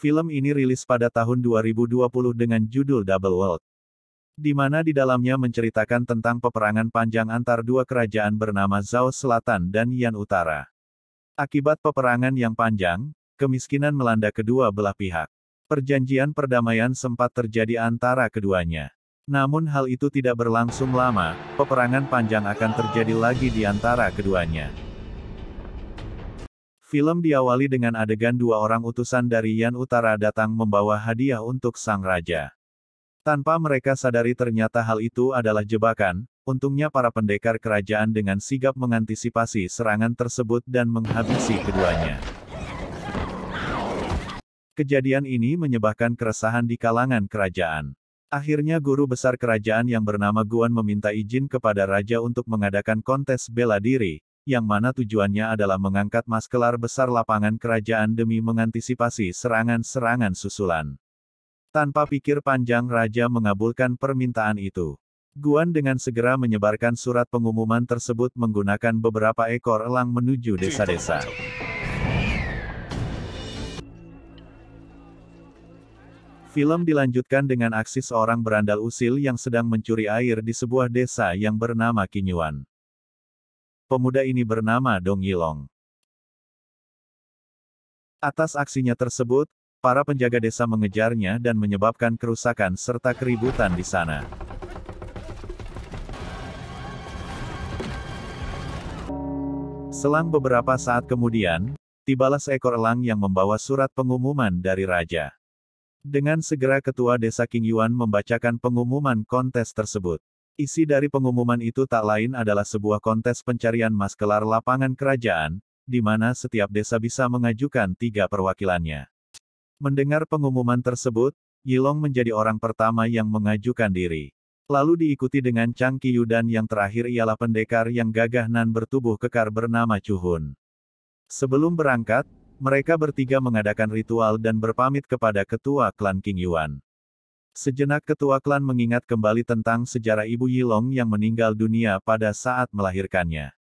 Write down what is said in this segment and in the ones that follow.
Film ini rilis pada tahun 2020 dengan judul Double World, di mana di dalamnya menceritakan tentang peperangan panjang antar dua kerajaan bernama Zhao Selatan dan Yan Utara. Akibat peperangan yang panjang, kemiskinan melanda kedua belah pihak. Perjanjian perdamaian sempat terjadi antara keduanya. Namun hal itu tidak berlangsung lama, peperangan panjang akan terjadi lagi di antara keduanya. Film diawali dengan adegan dua orang utusan dari Yan Utara datang membawa hadiah untuk sang raja. Tanpa mereka sadari ternyata hal itu adalah jebakan, untungnya para pendekar kerajaan dengan sigap mengantisipasi serangan tersebut dan menghabisi keduanya. Kejadian ini menyebabkan keresahan di kalangan kerajaan. Akhirnya guru besar kerajaan yang bernama Guan meminta izin kepada raja untuk mengadakan kontes bela diri, yang mana tujuannya adalah mengangkat maskelar besar lapangan kerajaan demi mengantisipasi serangan-serangan susulan. Tanpa pikir panjang raja mengabulkan permintaan itu. Guan dengan segera menyebarkan surat pengumuman tersebut menggunakan beberapa ekor elang menuju desa-desa. Film dilanjutkan dengan aksi seorang berandal usil yang sedang mencuri air di sebuah desa yang bernama Qinyuan. Pemuda ini bernama Dong Yilong. Atas aksinya tersebut, para penjaga desa mengejarnya dan menyebabkan kerusakan serta keributan di sana. Selang beberapa saat kemudian, tibalah seekor elang yang membawa surat pengumuman dari raja. Dengan segera ketua desa Qinyuan membacakan pengumuman kontes tersebut. Isi dari pengumuman itu tak lain adalah sebuah kontes pencarian maskelar lapangan kerajaan, di mana setiap desa bisa mengajukan 3 perwakilannya. Mendengar pengumuman tersebut, Yilong menjadi orang pertama yang mengajukan diri. Lalu diikuti dengan Chang Qiyu dan yang terakhir ialah pendekar yang gagah nan bertubuh kekar bernama Chu Hun. Sebelum berangkat, mereka bertiga mengadakan ritual dan berpamit kepada ketua klan Qinyuan. Sejenak ketua klan mengingat kembali tentang sejarah ibu Yilong yang meninggal dunia pada saat melahirkannya.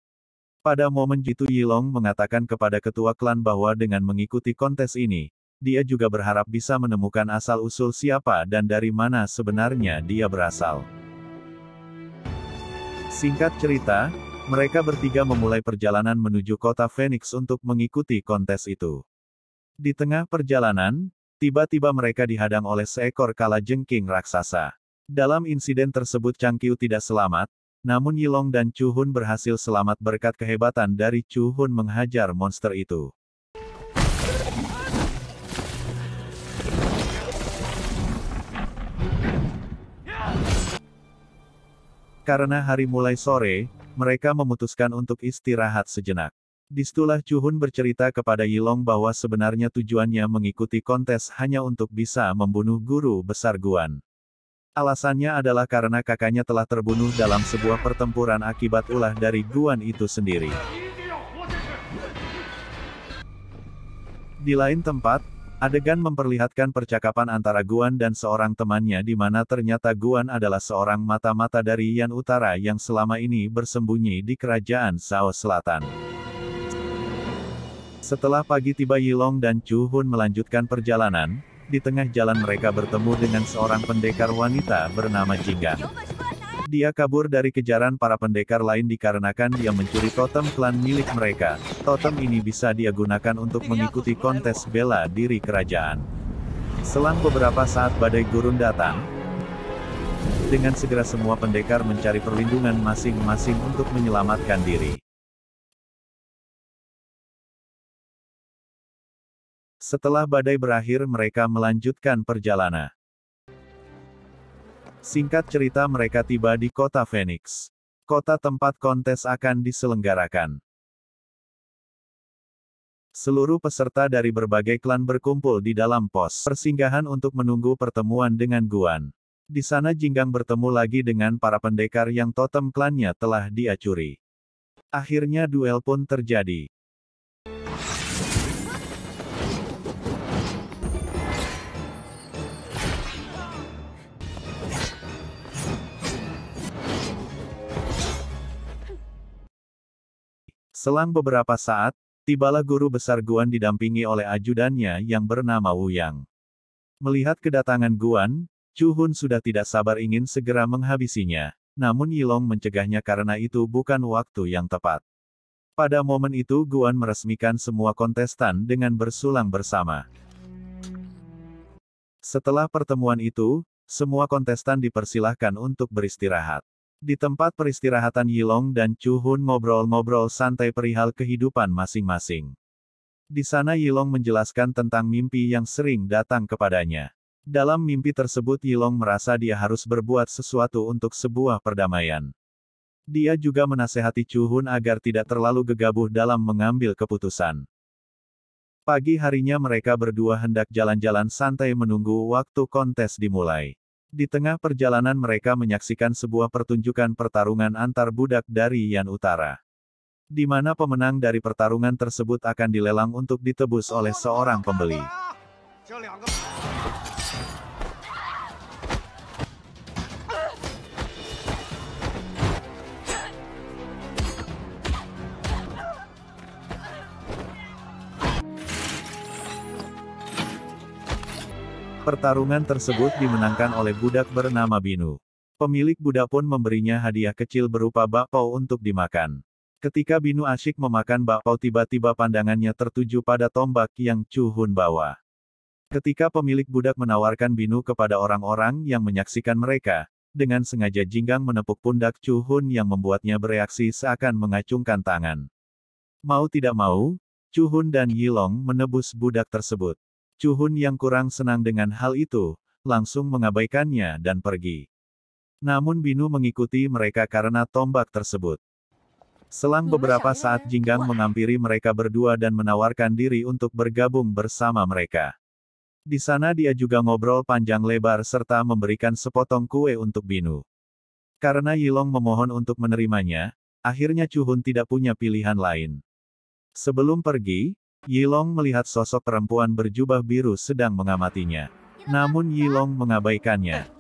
Pada momen itu Yilong mengatakan kepada ketua klan bahwa dengan mengikuti kontes ini, dia juga berharap bisa menemukan asal-usul siapa dan dari mana sebenarnya dia berasal. Singkat cerita, mereka bertiga memulai perjalanan menuju kota Phoenix untuk mengikuti kontes itu. Di tengah perjalanan, tiba-tiba mereka dihadang oleh seekor kalajengking raksasa. Dalam insiden tersebut Chang Qiyu tidak selamat, namun Yilong dan Chu Hun berhasil selamat berkat kehebatan dari Chu Hun menghajar monster itu. Karena hari mulai sore, mereka memutuskan untuk istirahat sejenak. Disitulah Chu Hun bercerita kepada Yilong bahwa sebenarnya tujuannya mengikuti kontes hanya untuk bisa membunuh guru besar Guan. Alasannya adalah karena kakaknya telah terbunuh dalam sebuah pertempuran akibat ulah dari Guan itu sendiri. Di lain tempat, adegan memperlihatkan percakapan antara Guan dan seorang temannya di mana ternyata Guan adalah seorang mata-mata dari Yan Utara yang selama ini bersembunyi di kerajaan Zhao Selatan. Setelah pagi tiba Yilong dan Chu Hun melanjutkan perjalanan, di tengah jalan mereka bertemu dengan seorang pendekar wanita bernama Jinggang. Dia kabur dari kejaran para pendekar lain dikarenakan dia mencuri totem klan milik mereka. Totem ini bisa dia gunakan untuk mengikuti kontes bela diri kerajaan. Selang beberapa saat badai gurun datang. Dengan segera semua pendekar mencari perlindungan masing-masing untuk menyelamatkan diri. Setelah badai berakhir mereka melanjutkan perjalanan. Singkat cerita mereka tiba di kota Phoenix. Kota tempat kontes akan diselenggarakan. Seluruh peserta dari berbagai klan berkumpul di dalam pos persinggahan untuk menunggu pertemuan dengan Guan. Di sana Jinggang bertemu lagi dengan para pendekar yang totem klannya telah dia curi. Akhirnya duel pun terjadi. Selang beberapa saat, tibalah guru besar Guan didampingi oleh ajudannya yang bernama Wu Yang. Melihat kedatangan Guan, Chu Hun sudah tidak sabar ingin segera menghabisinya. Namun Yilong mencegahnya karena itu bukan waktu yang tepat. Pada momen itu Guan meresmikan semua kontestan dengan bersulang bersama. Setelah pertemuan itu, semua kontestan dipersilahkan untuk beristirahat. Di tempat peristirahatan Yilong dan Chu Hun ngobrol-ngobrol santai perihal kehidupan masing-masing. Di sana Yilong menjelaskan tentang mimpi yang sering datang kepadanya. Dalam mimpi tersebut Yilong merasa dia harus berbuat sesuatu untuk sebuah perdamaian. Dia juga menasehati Chu Hun agar tidak terlalu gegabah dalam mengambil keputusan. Pagi harinya mereka berdua hendak jalan-jalan santai menunggu waktu kontes dimulai. Di tengah perjalanan mereka menyaksikan sebuah pertunjukan pertarungan antar budak dari Yan Utara. Di mana pemenang dari pertarungan tersebut akan dilelang untuk ditebus oleh seorang pembeli. Pertarungan tersebut dimenangkan oleh budak bernama Binu. Pemilik budak pun memberinya hadiah kecil berupa bakpao untuk dimakan. Ketika Binu asyik memakan bakpao tiba-tiba pandangannya tertuju pada tombak yang Chu Hun bawa. Ketika pemilik budak menawarkan Binu kepada orang-orang yang menyaksikan mereka, dengan sengaja Jinggang menepuk pundak Chu Hun yang membuatnya bereaksi seakan mengacungkan tangan. Mau tidak mau, Chu Hun dan Yilong menebus budak tersebut. Chu Hun yang kurang senang dengan hal itu, langsung mengabaikannya dan pergi. Namun Binu mengikuti mereka karena tombak tersebut. Selang beberapa saat Jinggang menghampiri mereka berdua dan menawarkan diri untuk bergabung bersama mereka. Di sana dia juga ngobrol panjang lebar serta memberikan sepotong kue untuk Binu. Karena Yilong memohon untuk menerimanya, akhirnya Chu Hun tidak punya pilihan lain. Sebelum pergi, Yilong melihat sosok perempuan berjubah biru sedang mengamatinya. Namun Yilong mengabaikannya.